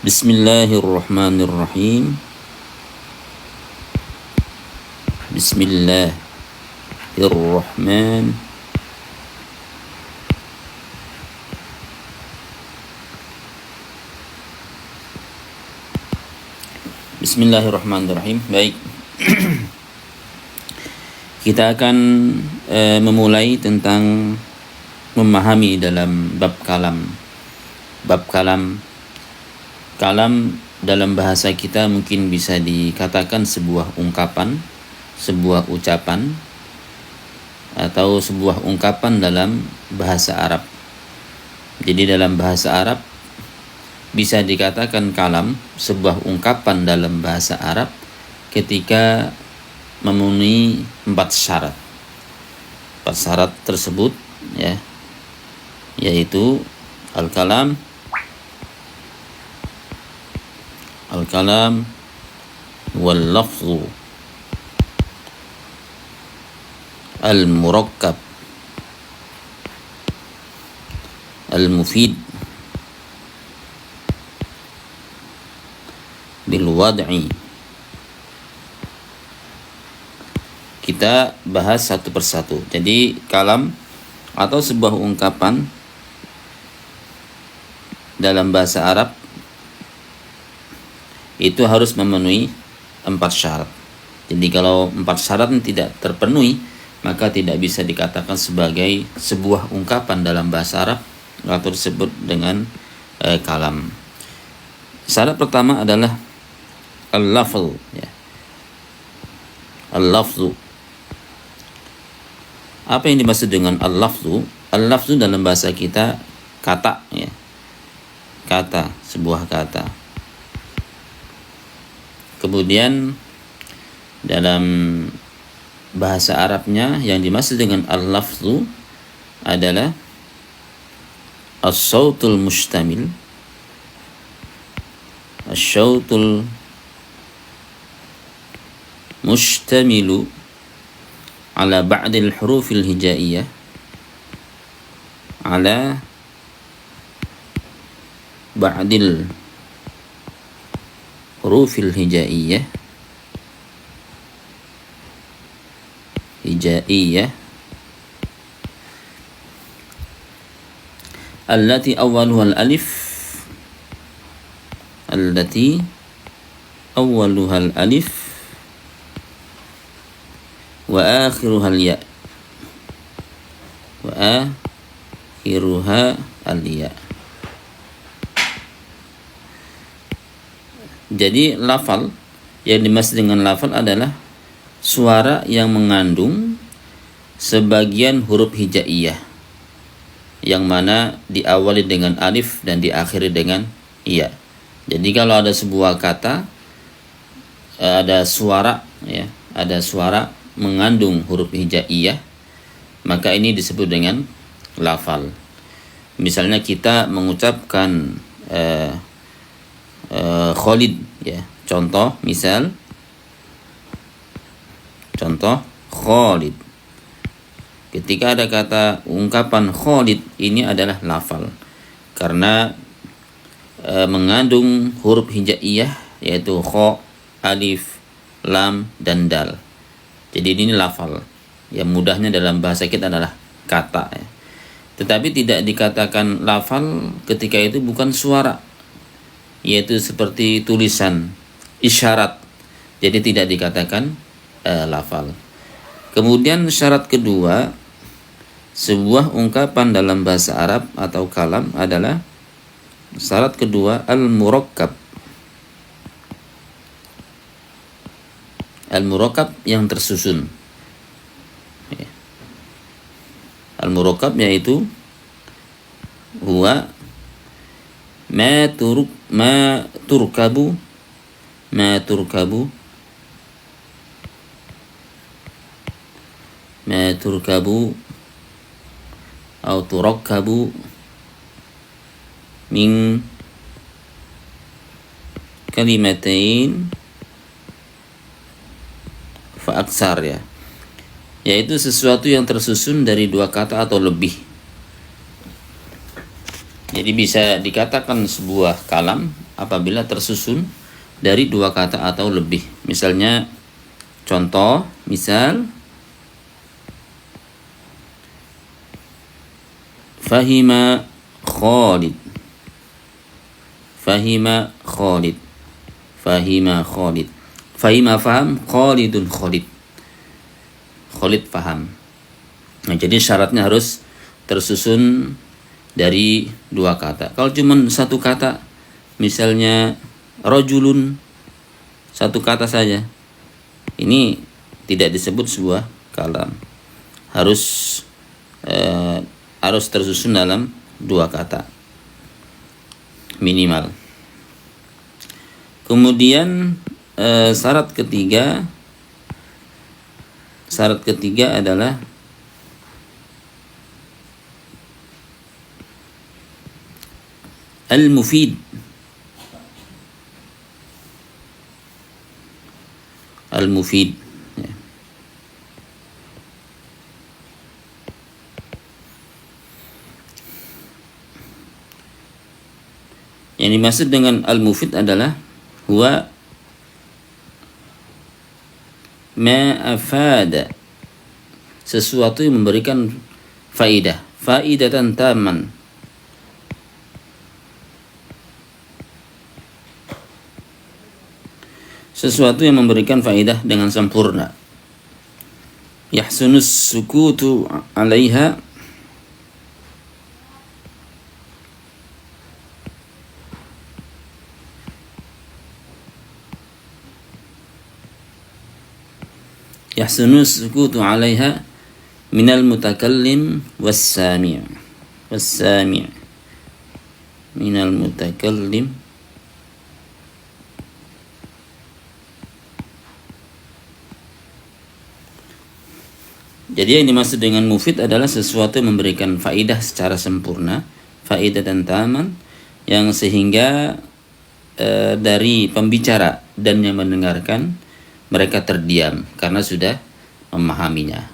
Bismillahirrahmanirrahim. Bismillahirrahman. Bismillahirrahmanirrahim. Baik. Kita akan memulai tentang memahami dalam bab kalam. Bab kalam. Kalam dalam bahasa kita mungkin bisa dikatakan sebuah ungkapan, sebuah ucapan, atau sebuah ungkapan dalam bahasa Arab. Jadi dalam bahasa Arab bisa dikatakan kalam sebuah ungkapan dalam bahasa Arab ketika memenuhi 4 syarat. 4 syarat tersebut ya, yaitu al-kalam wal lafzu al-murakkab al-mufid bil wad'i. Kita bahas satu persatu. Jadi kalam atau sebuah ungkapan dalam bahasa Arab itu harus memenuhi 4 syarat. Jadi kalau 4 syarat tidak terpenuhi, maka tidak bisa dikatakan sebagai sebuah ungkapan dalam bahasa Arab atau disebut dengan kalam. Syarat pertama adalah al-lafzu ya. Al-lafzu. Apa yang dimaksud dengan al-lafzu? Al-lafzu dalam bahasa kita kata ya. Kata, sebuah kata. Kemudian dalam bahasa Arabnya yang dimaksud dengan al-lafzu adalah as-sautul mustamil, as-sautul mustamilu ala ba'dil hurufil hijaiyah, ala ba'dil hurufil hijaiyah allati awwaluha al-alif wa akhiruha al-ya. Jadi lafal, yang dimaksud dengan lafal adalah suara yang mengandung sebagian huruf hijaiyah yang mana diawali dengan alif dan diakhiri dengan ya. Jadi kalau ada sebuah kata, ada suara ya, ada suara mengandung huruf hijaiyah, maka ini disebut dengan lafal. Misalnya kita mengucapkan Khalid ya, contoh Khalid. Ketika ada kata ungkapan Khalid, ini adalah lafal karena mengandung huruf hijaiyah yaitu kha, alif, lam dan dal. Jadi ini lafal. Yang mudahnya dalam bahasa kita adalah kata ya. Tetapi tidak dikatakan lafal ketika itu bukan suara, yaitu seperti tulisan, isyarat. Jadi tidak dikatakan lafal. Kemudian syarat kedua, sebuah ungkapan dalam bahasa Arab atau kalam adalah syarat kedua al-murakkab. Al-murakkab yang tersusun. Al-murakkab yaitu huwa ma turkabu atau turakkabu min kalimatain fa aksar ya, yaitu sesuatu yang tersusun dari 2 kata atau lebih. Jadi bisa dikatakan sebuah kalam apabila tersusun dari dua kata atau lebih. Misalnya contoh, misal Fahima Khalid. Fahima Khalid. Fahima Khalid. Fahima faham, Khalidun Khalid. Khalid faham. Nah, jadi syaratnya harus tersusun dari dua kata. Kalau cuma satu kata, misalnya rojulun, satu kata saja, ini tidak disebut sebuah kalam. Harus tersusun dalam dua kata minimal. Kemudian syarat ketiga adalah al-mufid. Al-mufid. Yang dimaksud dengan al-mufid adalah huwa ma afada, sesuatu yang memberikan faidatan taman. Sesuatu yang memberikan faidah dengan sempurna. Yahsunus sukutu 'alaiha, yahsunus sukutu 'alaiha minal mutakallim was-sami'. Minal mutakallim Jadi yang dimaksud dengan mufid adalah sesuatu yang memberikan faidah secara sempurna, faidah dan taman, yang sehingga dari pembicara dan yang mendengarkan mereka terdiam karena sudah memahaminya.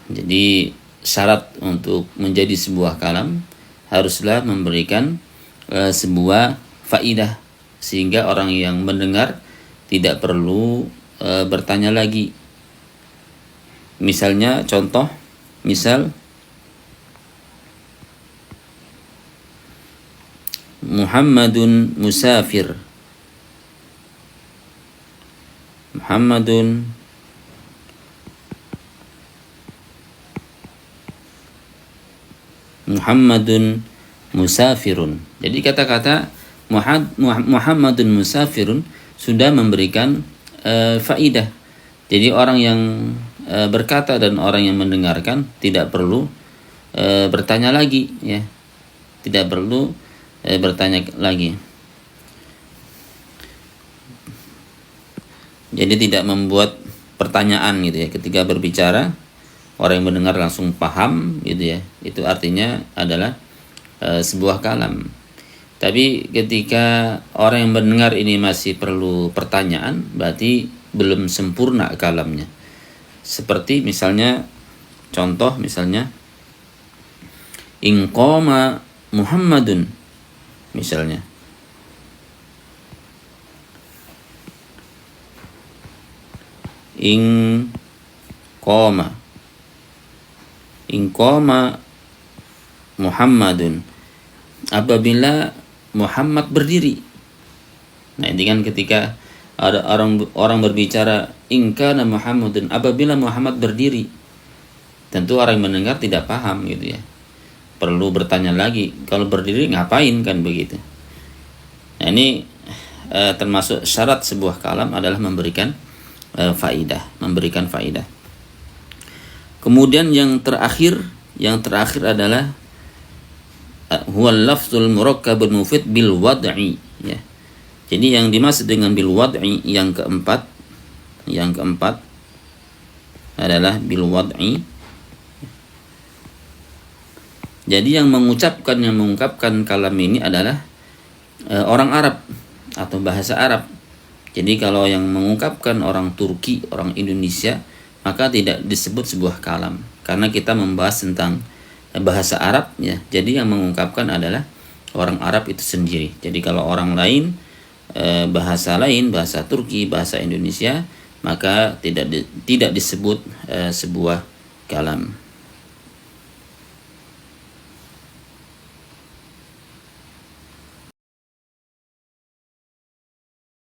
Jadi syarat untuk menjadi sebuah kalam haruslah memberikan sebuah faidah sehingga orang yang mendengar tidak perlu bertanya lagi. Misalnya contoh, misal Muhammadun musafir. Muhammadun musafirun. Jadi kata-kata Muhammadun musafirun sudah memberikan faidah. Jadi orang yang berkata dan orang yang mendengarkan tidak perlu bertanya lagi, ya. Tidak perlu bertanya lagi. Jadi tidak membuat pertanyaan gitu ya ketika berbicara, orang yang mendengar langsung paham gitu ya. Itu artinya adalah sebuah kalam. Tapi ketika orang yang mendengar ini masih perlu pertanyaan, berarti belum sempurna kalamnya. Seperti misalnya contoh, misalnya in qama Muhammadun, misalnya in qama Muhammadun, apabila Muhammad berdiri. Nah, ini kan ketika ada orang berbicara in kana Muhammadun, apabila Muhammad berdiri, tentu orang yang mendengar tidak paham gitu ya. Perlu bertanya lagi, kalau berdiri ngapain, kan begitu. Nah, ini termasuk syarat sebuah kalam adalah memberikan memberikan faidah. Kemudian yang terakhir adalah huwal lafzul murakkabul mufid bil wad'i, ya. Jadi yang dimaksud dengan bil wad'i yang keempat adalah bil wad'i. Jadi yang mengungkapkan kalam ini adalah orang Arab atau bahasa Arab. Jadi kalau yang mengungkapkan orang Turki, orang Indonesia, maka tidak disebut sebuah kalam, karena kita membahas tentang bahasa Arab ya. Jadi yang mengungkapkan adalah orang Arab itu sendiri. Jadi kalau orang lain bahasa lain, bahasa Turki, bahasa Indonesia, maka tidak disebut sebuah kalam.